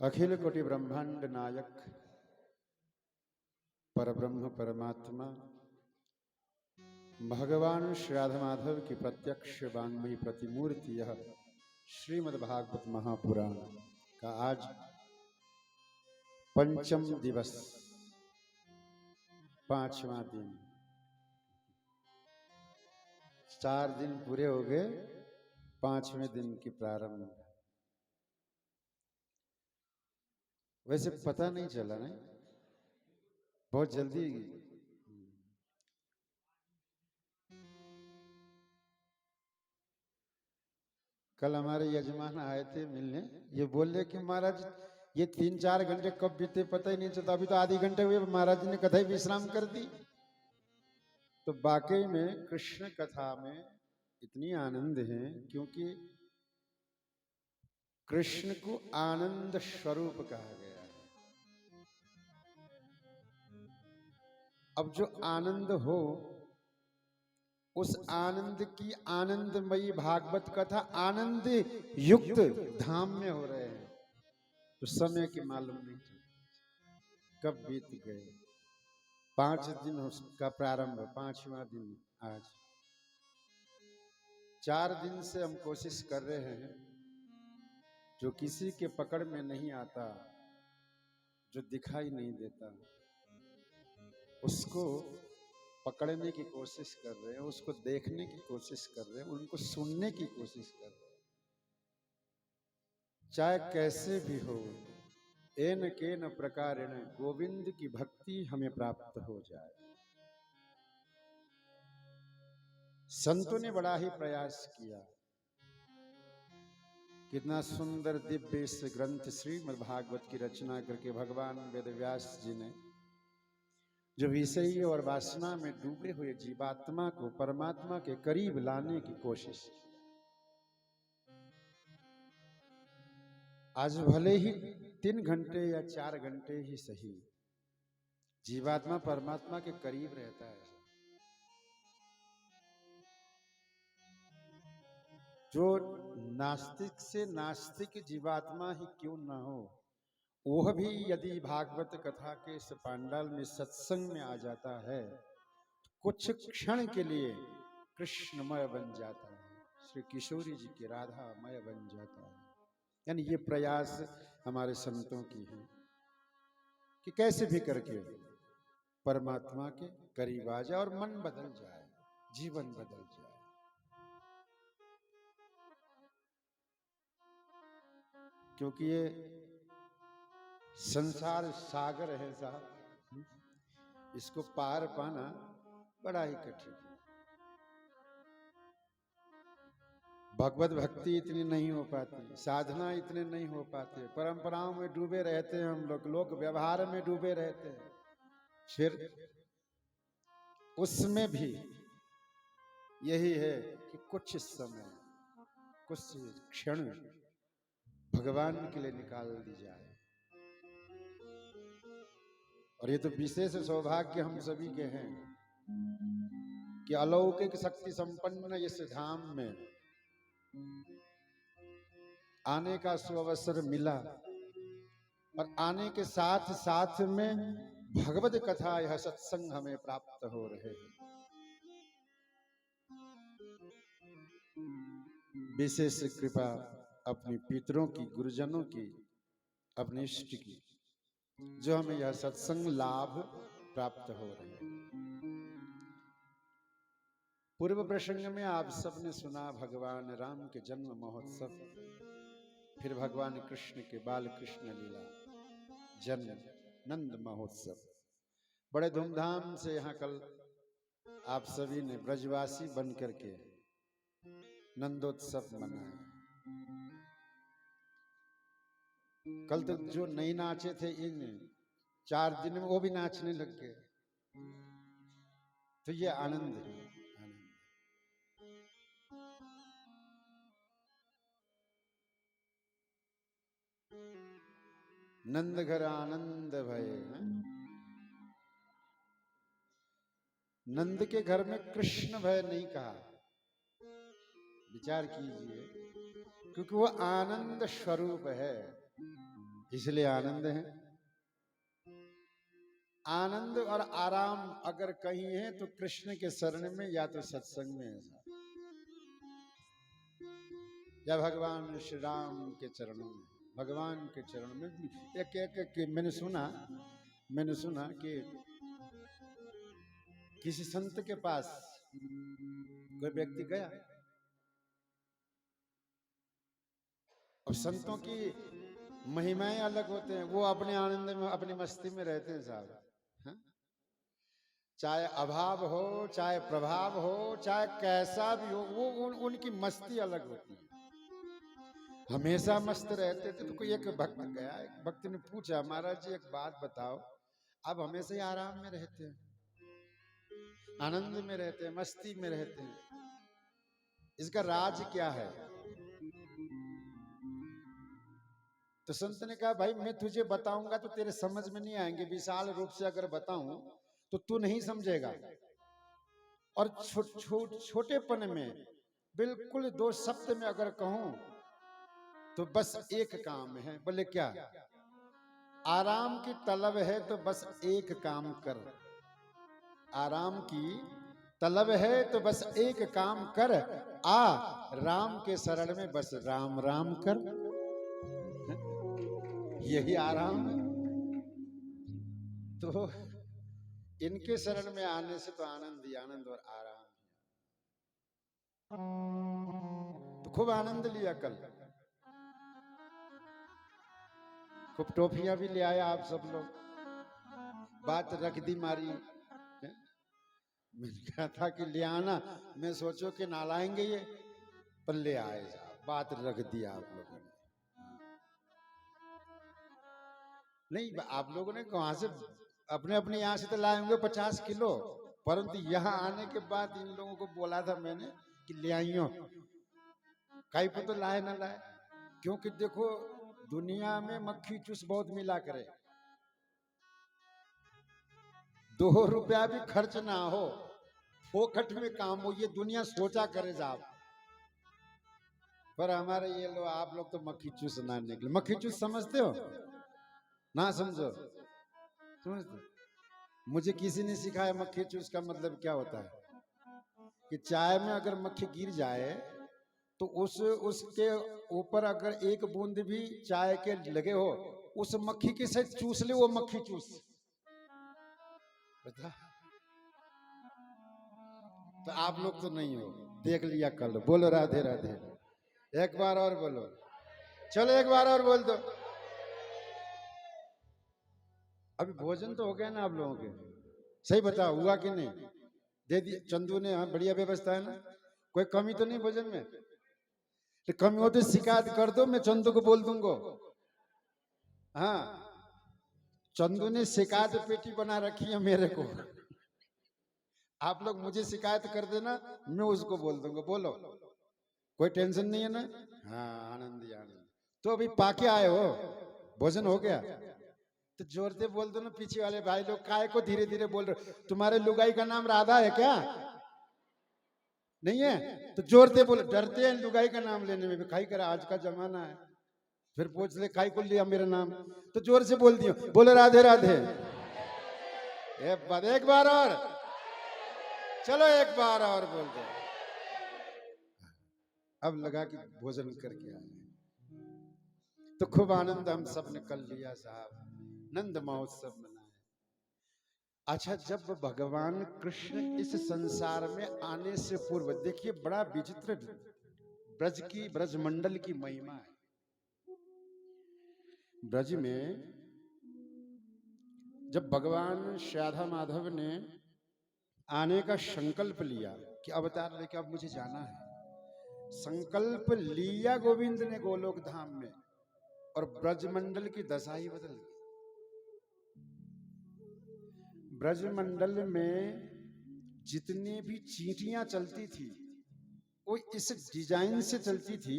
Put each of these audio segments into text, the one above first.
अखिल कोटि ब्रह्मांड नायक परब्रह्म परमात्मा भगवान श्री राधा माधव की प्रत्यक्ष वांग्मयी प्रतिमूर्ति यह श्रीमद्भागवत महापुराण का आज पंचम दिवस, पांचवा दिन। 4 दिन पूरे हो गए, 5वें दिन की प्रारंभ। वैसे पता नहीं चला, नहीं बहुत जल्दी। कल हमारे यजमान आए थे मिलने, ये बोल रहे कि महाराज ये 3-4 घंटे कब बीते पता ही नहीं चलता, अभी तो आधे घंटे हुए महाराज ने कथा ही विश्राम कर दी। तो वाकई में कृष्ण कथा में इतनी आनंद है क्योंकि कृष्ण को आनंद स्वरूप कहा गया है। अब जो आनंद हो उस आनंद की आनंदमयी भागवत कथा आनंद युक्त धाम में हो रहे हैं तो समय की मालूम नहीं चलती कब बीत गए। 5 दिन का प्रारंभ, 5वां दिन आज। 4 दिन से हम कोशिश कर रहे हैं, जो किसी के पकड़ में नहीं आता, जो दिखाई नहीं देता, उसको पकड़ने की कोशिश कर रहे हैं, उसको देखने की कोशिश कर रहे हैं, उनको सुनने की कोशिश कर रहे हैं। चाहे कैसे भी हो, एन केन प्रकारेण गोविंद की भक्ति हमें प्राप्त हो जाए। संतों ने बड़ा ही प्रयास किया। कितना सुंदर दिव्य इस ग्रंथ श्रीमद्भागवत की रचना करके भगवान वेदव्यास जी ने जो विषय और वासना में डूबे हुए जीवात्मा को परमात्मा के करीब लाने की कोशिश की। आज भले ही 3 घंटे या 4 घंटे ही सही, जीवात्मा परमात्मा के करीब रहता है। जो नास्तिक से नास्तिक जीवात्मा ही क्यों न हो, वह भी यदि भागवत कथा के इस पांडाल में सत्संग में आ जाता है तो कुछ क्षण के लिए कृष्णमय बन जाता है, श्री किशोरी जी की राधामय बन जाता है। यानी ये प्रयास हमारे संतों की है कि कैसे भी करके परमात्मा के करीब आ जाए और मन बदल जाए, जीवन बदल जाए। क्योंकि ये संसार सागर है साहब, इसको पार पाना बड़ा ही कठिन है। भगवत भक्ति इतनी नहीं हो पाती, साधना इतने नहीं हो पाते, परंपराओं में डूबे रहते हैं हम लोग व्यवहार में डूबे रहते हैं। फिर उसमें भी यही है कि कुछ समय, कुछ क्षण भगवान के लिए निकाल दी जाए। और ये तो विशेष सौभाग्य हम सभी के हैं कि अलौकिक शक्ति संपन्न इस धाम में आने का सुअवसर मिला और आने के साथ साथ में भगवत कथा यह सत्संग हमें प्राप्त हो रहे हैं। विशेष कृपा अपनी पितरों की, गुरुजनों की, अपने इष्ट की, जो हमें यह सत्संग लाभ प्राप्त हो रहे हैं। पूर्व प्रसंग में आप सबने सुना भगवान राम के जन्म महोत्सव, फिर भगवान कृष्ण के बाल कृष्ण लीला जन्म नंद महोत्सव। बड़े धूमधाम से यहाँ कल आप सभी ने ब्रजवासी बन करके नंदोत्सव मनाया। कल तक जो नहीं नाचे थे इन 4 दिन में वो भी नाचने लग गए। तो ये आनंद है, आनंद। नंद घर आनंद भय। नंद के घर में कृष्ण भय नहीं कहा, विचार कीजिए, क्योंकि वो आनंद स्वरूप है। इसलिए आनंद है। आनंद और आराम अगर कहीं है तो कृष्ण के शरण में या तो सत्संग में है साहब, या भगवान श्री राम के चरणों में। भगवान के चरणों में एक मैंने सुना कि किसी संत के पास कोई व्यक्ति गया और संतों की महिमाएं अलग होते हैं, वो अपने आनंद में अपनी मस्ती में रहते हैं साहब। चाहे अभाव हो, चाहे प्रभाव हो, चाहे कैसा भी हो, वो उनकी मस्ती अलग होती है, हमेशा मस्त रहते थे। तो कोई एक भक्त गया, एक भक्त ने पूछा, महाराज जी एक बात बताओ, आप हमेशा ही आराम में रहते हैं, आनंद में रहते हैं, मस्ती में रहते हैं, इसका राज क्या है? तो संत ने कहा, भाई मैं तुझे बताऊंगा तो तेरे समझ में नहीं आएंगे, विशाल रूप से अगर बताऊं तो तू नहीं समझेगा, और छोटेपन में बिल्कुल 2 शब्द में अगर कहूं तो बस एक काम है। बोले क्या? आराम की तलब है तो बस एक काम कर, आराम की तलब है तो बस एक काम कर, आ राम के शरण में बस राम राम कर, यही आराम है। तो इनके शरण में आने से तो आनंद ही आनंद और आराम। तो खूब आनंद लिया, कल खूब टॉफियां भी ले आया आप सब लोग, बात रख दी मारी। मैंने कहा था कि ले आना, मैं सोचो कि ना लाएंगे ये, पर ले आए, बात रख दिया आप लोगों ने। नहीं, आप लोगों ने कहां से, अपने अपने यहाँ से तो लाए होंगे 50 किलो, परंतु यहाँ आने के बाद इन लोगों को बोला था मैंने कि ले आइयो, कहीं पर तो लाए ना लाए। क्योंकि देखो दुनिया में मक्खी चूस बहुत मिला करे, 2 रुपया भी खर्च ना हो, फोकट में काम हो, ये दुनिया सोचा करे साहब। पर हमारे ये लोग, आप लोग तो मक्खी चूस ना निकले। मक्खी चूस समझते हो ना? समझो, समझते? मुझे किसी ने सिखाया मक्खी चूस का मतलब क्या होता है, कि चाय में अगर मक्खी गिर जाए तो उसके ऊपर अगर एक बूंद भी चाय के लगे हो, उस मक्खी के से चूस ले, वो मक्खी चूस। बता, तो आप लोग तो नहीं हो, देख लिया कल। बोलो राधे राधे, एक बार और बोलो, चलो एक बार और बोल दो। अभी भोजन तो हो गया ना आप लोगों के? सही बताओ, हुआ कि नहीं? दे दिया चंदू ने? हाँ, बढ़िया व्यवस्था है ना, कोई कमी तो नहीं भोजन में? तो कमी हो तो शिकायत कर दो, मैं चंदू को बोल दूंगा। हाँ, चंदू ने शिकायत पेटी बना रखी है मेरे को, आप लोग मुझे शिकायत कर देना, मैं उसको बोल दूंगा। बोलो, कोई टेंशन नहीं है ना? हाँ, आनंद ही आनंद। तो अभी पाके आए हो, भोजन हो गया? तो जोर से बोल दो ना, पीछे वाले भाई लोग काय को धीरे धीरे बोल रहे? तुम्हारे लुगाई का नाम राधा है क्या? नहीं है? तो जोर से बोलो, डरते हैं लुगाई का नाम लेने में, खाई करा, आज का जमाना है, फिर पूछ ले खाई को लिया मेरा नाम। तो जोर से बोल दियो, बोलो राधे राधे। एक बार और, चलो एक बार और बोल दो। अब लगा कि भोजन करके आए, तो खूब आनंद हम सब ने कर लिया साहब, नंद महोत्सव मनाया। अच्छा, जब भगवान कृष्ण इस संसार में आने से पूर्व, देखिए बड़ा विचित्र ब्रज मंडल की महिमा है। ब्रज में जब भगवान श्याधा माधव ने आने का संकल्प लिया कि अवतार लेके अब मुझे जाना है, संकल्प लिया गोविंद ने गोलोक धाम में, और ब्रजमंडल की दशा ही बदल गई। ब्रजमंडल में जितनी भी चींटियां चलती थी, वो इस डिजाइन से चलती थी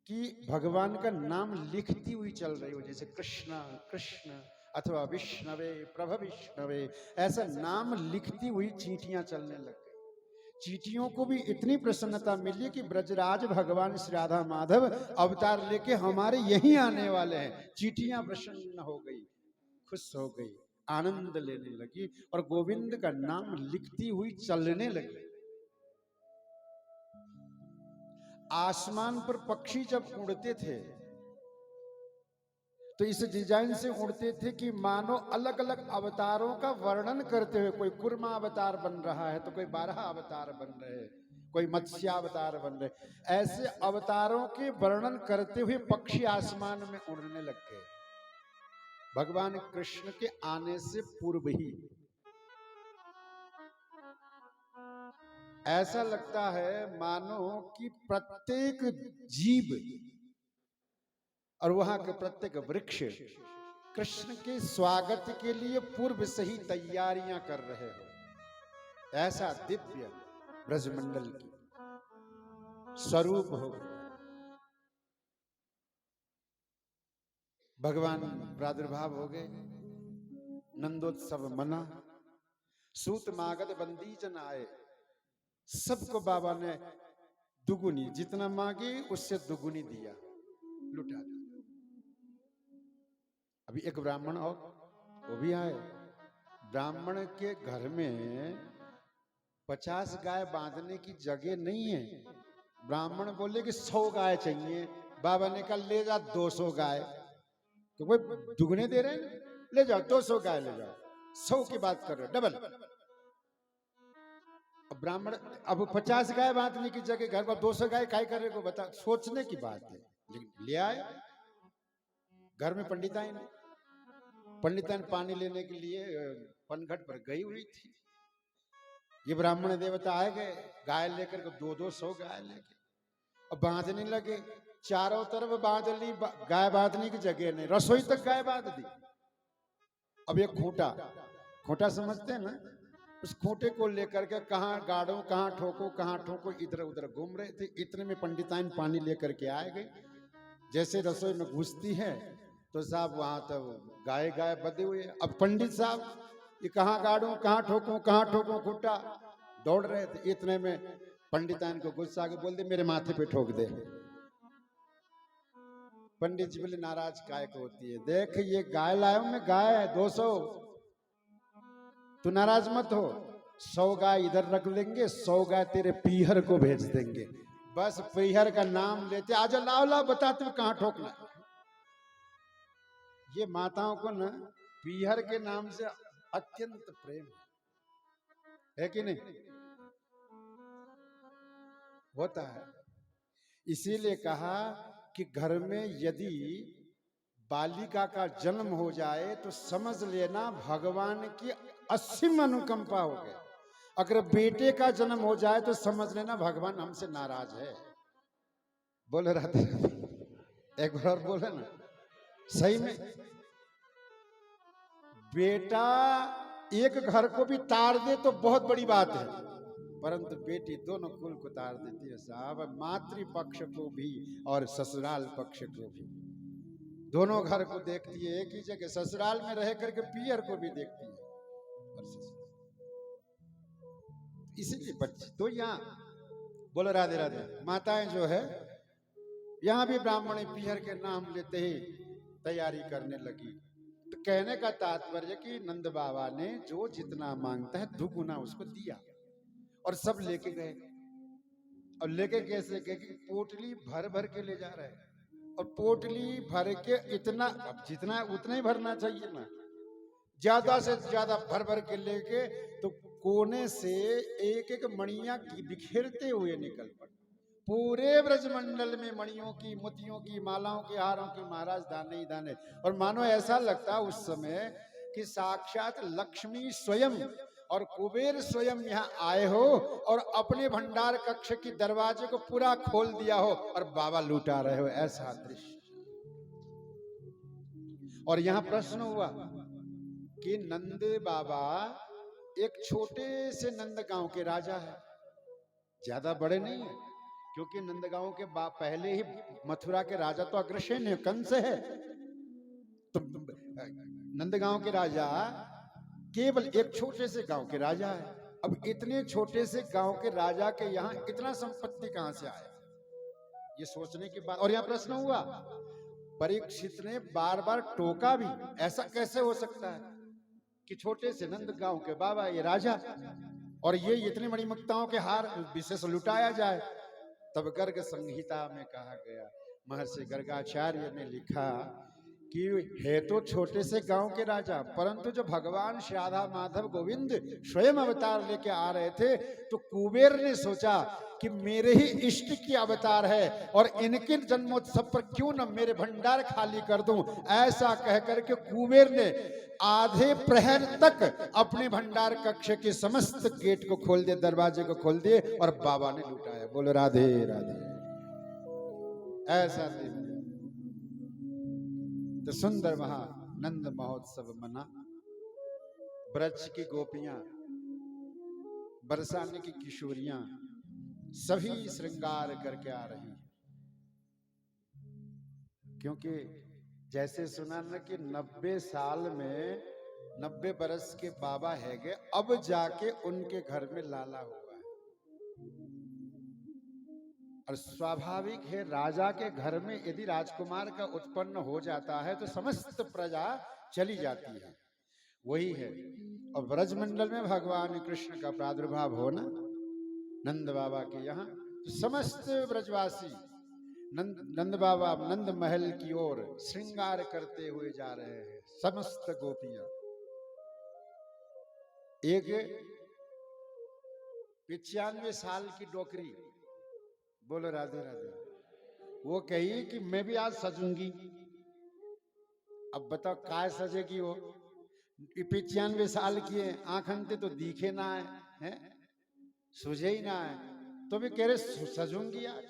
कि भगवान का नाम लिखती हुई चल रही हो, जैसे कृष्ण कृष्ण अथवा विष्णवे प्रभ विष्णवे, ऐसा नाम लिखती हुई चींटियां चलने लग गई। चींटियों को भी इतनी प्रसन्नता मिली कि ब्रजराज भगवान श्री राधा माधव अवतार लेके हमारे यहीं आने वाले हैं। चींटियां प्रसन्न हो गई, खुश हो गई, आनंद लेने लगी और गोविंद का नाम लिखती हुई चलने लगी। आसमान पर पक्षी जब उड़ते थे तो इस डिजाइन से उड़ते थे कि मानो अलग अलग अवतारों का वर्णन करते हुए, कोई कुर्मा अवतार बन रहा है तो कोई बारह अवतार बन रहे, कोई मत्स्यावतार बन रहे, ऐसे अवतारों के वर्णन करते हुए पक्षी आसमान में उड़ने लग गए भगवान कृष्ण के आने से पूर्व ही। ऐसा लगता है मानो कि प्रत्येक जीव और वहां के प्रत्येक वृक्ष कृष्ण के स्वागत के लिए पूर्व से ही तैयारियां कर रहे हो। ऐसा दिव्य ब्रजमंडल की स्वरूप हो। भगवान प्रादुर्भाव हो गए, नंदोत्सव मना, सूत मागध बंदी जन आए। सबको बाबा ने दुगुनी, जितना मांगी उससे दुगुनी दिया, लुटा दिया। अभी एक ब्राह्मण और वो भी आए। ब्राह्मण के घर में 50 गाय बांधने की जगह नहीं है। ब्राह्मण बोले कि 100 गाय चाहिए। बाबा ने कहा ले जा 200 गाय। तो वो दुगने दे रहे हैं, ले जाओ 200 गाय ले जाओ। 100 की बात कर रहे हो, डबल। ब्राह्मण अब 50 गाय बांधने की जगह घर पर 200 गाय काय कर रहे को बता, सोचने की बात है। लेकिन ले आए। घर में पंडिताइन पानी लेने के लिए पनघट पर गई हुई थी। ये ब्राह्मण देवता आए गए गाय लेकर के 200 गाय लेके और बांधने लगे। चारों तरफ बांध ली, गाय बांधने की जगह नहीं, रसोई तक गाय बांध दी। अब ये खूंटा समझते हैं ना, उस खूंटे को लेकर के कहाँ गाड़ो, कहाँ ठोको, इधर उधर घूम रहे थे। इतने में पंडिताइन पानी लेकर के आए गए। जैसे रसोई में घुसती है तो साहब वहां तब गाय बंधे हुए। अब पंडित साहब ये कहाँ गाड़ू, कहाँ ठोको खूंटा, दौड़ रहे थे। इतने में पंडिताइन को गुस्सा आके बोल दे मेरे माथे पे ठोक दे। पंडित जी बोले नाराज काय को होती है, देख ये गाय लाया मैं, गाय है 200, तू नाराज मत हो। 100 गाय इधर रख लेंगे, 100 गाय तेरे पीहर को भेज देंगे। बस पीहर का नाम लेते, आजा लाओ बताते हो कहाँ ठोकना। ये माताओं को ना पीहर के नाम से अत्यंत प्रेम है कि नहीं? होता है। इसीलिए कहा कि घर में यदि बालिका का जन्म हो जाए तो समझ लेना भगवान की असीम अनुकंपा हो गया। अगर बेटे का जन्म हो जाए तो समझ लेना भगवान हमसे नाराज है। बोल रहा था एक बार और बोले ना, सही में बेटा एक घर को भी तार दे तो बहुत बड़ी बात है, परंतु बेटी दोनों कुल को तार देती है साहब। मातृपक्ष को भी और ससुराल पक्ष को भी, दोनों घर को देखती है एक ही जगह। ससुराल में रह करके पियर को भी देखती है। इसीलिए बच्चे तो यहाँ बोलो राधे राधे। माताएं जो है यहाँ भी ब्राह्मणी पियर के नाम लेते ही तैयारी करने लगी। तो कहने का तात्पर्य कि नंद बाबा ने जो जितना मांगता है दुगुना उसको दिया और सब लेके गए। और लेके कैसे गए कि पोटली भर भर के ले जा रहे हैं। और पोटली भर के इतना, अब जितना उतना ही भरना चाहिए ना, ज्यादा से ज्यादा भर भर के लेके तो कोने से एक एक मणियां बिखेरते हुए निकल पड़े। पूरे ब्रजमंडल में मणियों की, मोतियों की, मालाओं के, हारों की महाराज दाने ही दाने। और मानो ऐसा लगता उस समय कि साक्षात लक्ष्मी स्वयं और कुबेर स्वयं यहाँ आए हो और अपने भंडार कक्ष की दरवाजे को पूरा खोल दिया हो और बाबा लूटा रहे हो, ऐसा दृश्य। और यहाँ प्रश्न हुआ कि नंद बाबा एक छोटे से नंदगांव के राजा है, ज्यादा बड़े नहीं है, क्योंकि नंदगांव के पहले ही मथुरा के राजा तो अग्रसेन है, कंस है। तो नंदगांव के राजा केवल एक छोटे से गांव के राजा है। अब इतने छोटे से गांव के राजा के यहाँ इतना संपत्ति कहां से आया, ये सोचने की बात। और यह प्रश्न हुआ, परीक्षित ने बार बार टोका भी, ऐसा कैसे हो सकता है कि छोटे से नंद गांव के बाबा, ये राजा, और ये इतनी बड़ी मुक्ताओं के हार विशेष लुटाया जाए। तब गर्ग संहिता में कहा गया, महर्षि गर्गाचार्य ने लिखा कि है तो छोटे से गांव के राजा, परंतु जो भगवान श्री राधा माधव गोविंद स्वयं अवतार लेके आ रहे थे, तो कुबेर ने सोचा कि मेरे ही इष्ट की अवतार है और इनके जन्मोत्सव पर क्यों न मेरे भंडार खाली कर दूं। ऐसा कहकर के कुबेर ने आधे प्रहर तक अपने भंडार कक्ष के समस्त गेट को खोल दिए, दरवाजे को खोल दिए, और बाबा ने लुटाया। बोलो राधे राधे। ऐसा थे। तो सुंदर वहां नंद महोत्सव मना, ब्रज की गोपियां, बरसाने की किशोरियां सभी श्रृंगार करके आ रही, क्योंकि जैसे सुना न कि 90 साल में 90 बरस के बाबा है गए, अब जाके उनके घर में लाला हुआ है। और स्वाभाविक है, राजा के घर में यदि राजकुमार का उत्पन्न हो जाता है तो समस्त प्रजा चली जाती है, वही है। और ब्रजमंडल में भगवान कृष्ण का प्रादुर्भाव होना नंद बाबा के यहाँ, तो समस्त ब्रजवासी नंद बाबा नंद महल की ओर श्रृंगार करते हुए जा रहे हैं। समस्त गोपियां, एक 95 साल की डोकरी, बोलो राधे राधे, वो कही कि मैं भी आज सजूंगी। अब बताओ काय सजेगी वो, 95 साल की है, आंख अंते तो दिखे ना है, सुझे ही ना है, तो भी कह रहे सजूंगी आज।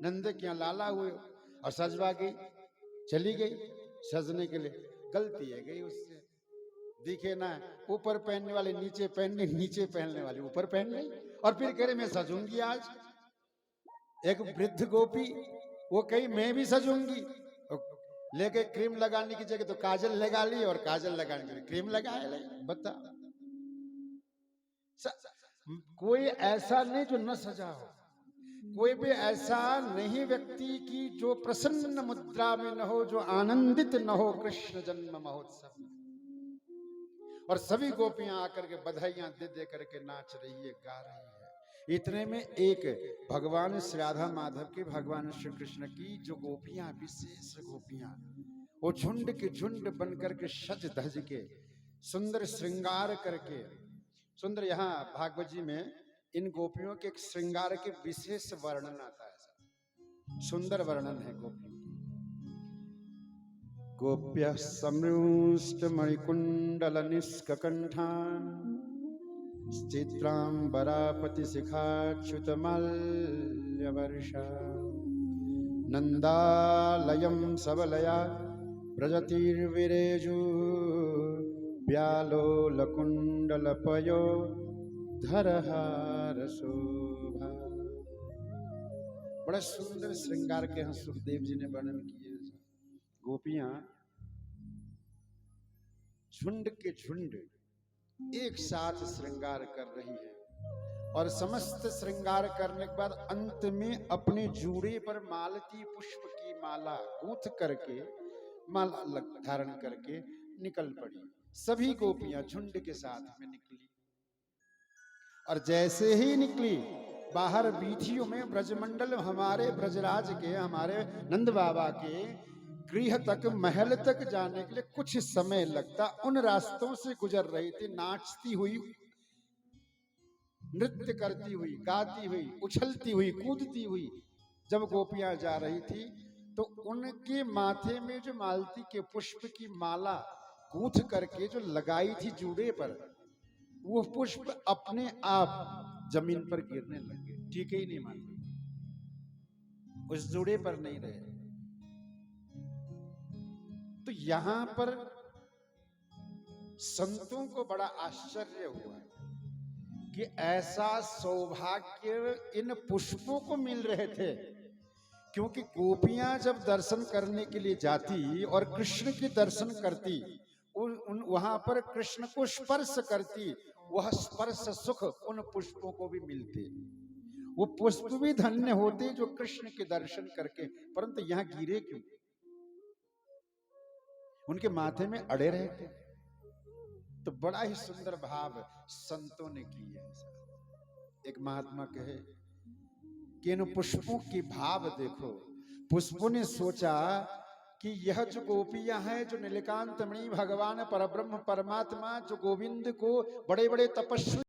नंद क्या लाला हुए और सजवा गई, चली गई सजने के लिए, गलती है गई उससे, दिखे ना, ऊपर पहनने वाले नीचे पहनने, नीचे पहनने वाले ऊपर पहन ली, और फिर कह रहे मैं सजूंगी आज। एक वृद्ध गोपी वो कही मैं भी सजूंगी, लेके क्रीम लगाने की जगह तो काजल लगा ली, और काजल लगाने के लिए क्रीम लगाए ले। बता, कोई ऐसा नहीं जो न सजा हो, कोई भी ऐसा नहीं व्यक्ति की जो प्रसन्न मुद्रा में न हो, जो आनंदित न हो कृष्ण जन्म महोत्सव में। और सभी गोपियां आकर के बधाइयां दे दे करके नाच रही है, गा रही है। इतने में एक भगवान श्री राधा माधव के, भगवान श्री कृष्ण की जो गोपियां, विशेष गोपियां, वो झुंड के झुंड बनकर के सज धज के सुंदर श्रृंगार करके, सुंदर, यहाँ भागवत जी में इन गोपियों के श्रृंगार के विशेष वर्णन आता है, सुंदर वर्णन है गोपियों। गोप्यः समृष्ट मणिकुंडल निष्ककंठान् चित्रांबरापति शिखाच्युत माल्यवर्षा नंदालयं सबलया प्रजतिर्विरेजु व्यालोलकुंडलपयो धरहार शोभा। बड़ा सुंदर श्रृंगार के यहाँ सुखदेव जी ने वर्णन किए। गोपियां झुंड के झुंड एक साथ श्रृंगार कर रही है, और समस्त श्रृंगार करने के बाद अंत में अपने जूड़े पर मालती पुष्प की माला गूंथ करके, माला धारण करके निकल पड़ी। सभी गोपियां झुंड के साथ में निकली, और जैसे ही निकली बाहर वीथियों में ब्रजमंडल, हमारे ब्रजराज के, हमारे नंद बाबा के गृह तक, महल तक जाने के लिए कुछ समय लगता। उन रास्तों से गुजर रही थी, नाचती हुई, नृत्य करती हुई, गाती हुई, उछलती हुई, कूदती हुई जब गोपियां जा रही थी, तो उनके माथे में जो मालती के पुष्प की माला गूंथ करके जो लगाई थी जूड़े पर, वो पुष्प अपने आप जमीन पर गिरने लगे, टीके ही नहीं मालती, उस जूड़े पर नहीं रहे। तो यहां पर संतों को बड़ा आश्चर्य हुआ कि ऐसा सौभाग्य इन पुष्पों को मिल रहे थे, क्योंकि गोपियां जब दर्शन करने के लिए जाती और कृष्ण के दर्शन करती, वहां पर कृष्ण को स्पर्श करती, वह स्पर्श सुख उन पुष्पों को भी मिलते। वो पुष्प भी धन्य होते जो कृष्ण के दर्शन करके, परंतु यहां गिरे क्यों? उनके माथे में अड़े रहते। तो बड़ा ही सुंदर भाव संतों ने की है। एक महात्मा कहे कि इन पुष्पों की भाव देखो। पुष्पों ने सोचा कि यह जो गोपियां हैं, जो नीलकांत मणि भगवान परब्रह्म परमात्मा, जो गोविंद को बड़े बड़े तपस्वी